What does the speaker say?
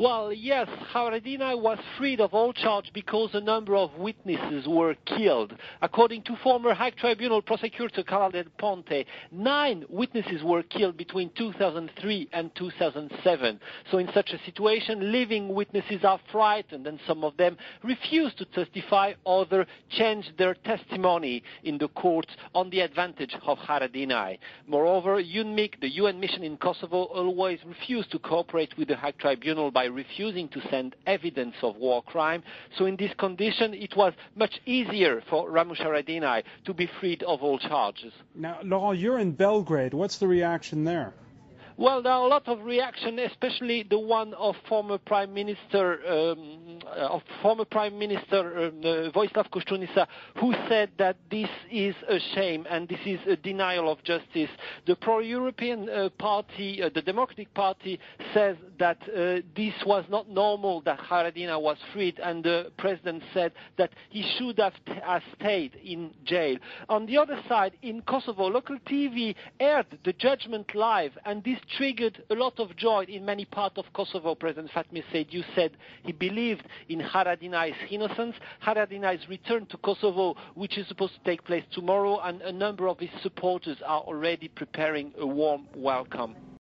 Well, yes, Haradinaj was freed of all charge because a number of witnesses were killed. According to former Hague Tribunal prosecutor Carla Del Ponte, 9 witnesses were killed between 2003 and 2007. So in such a situation, living witnesses are frightened, and some of them refuse to testify, others change their testimony in the court on the advantage of Haradinaj. Moreover, UNMIK, the UN mission in Kosovo, always refused to cooperate with the Hague Tribunal by refusing to send evidence of war crime. So in this condition, it was much easier for Ramush Haradinaj to be freed of all charges. Now, Laurent, you're in Belgrade. What's the reaction there? Well, there are a lot of reaction, especially the one of former Prime Minister Vojislav Koštunica, who said that this is a shame and this is a denial of justice. The pro-European party, the Democratic Party, says that this was not normal that Haradinaj was freed, and the president said that he should have stayed in jail. On the other side, in Kosovo, local TV aired the judgment live, and this triggered a lot of joy in many parts of Kosovo. President Fatmir Sejdiu said he believed in Haradinaj's innocence. Haradinaj's return to Kosovo, which is supposed to take place tomorrow, and a number of his supporters are already preparing a warm welcome.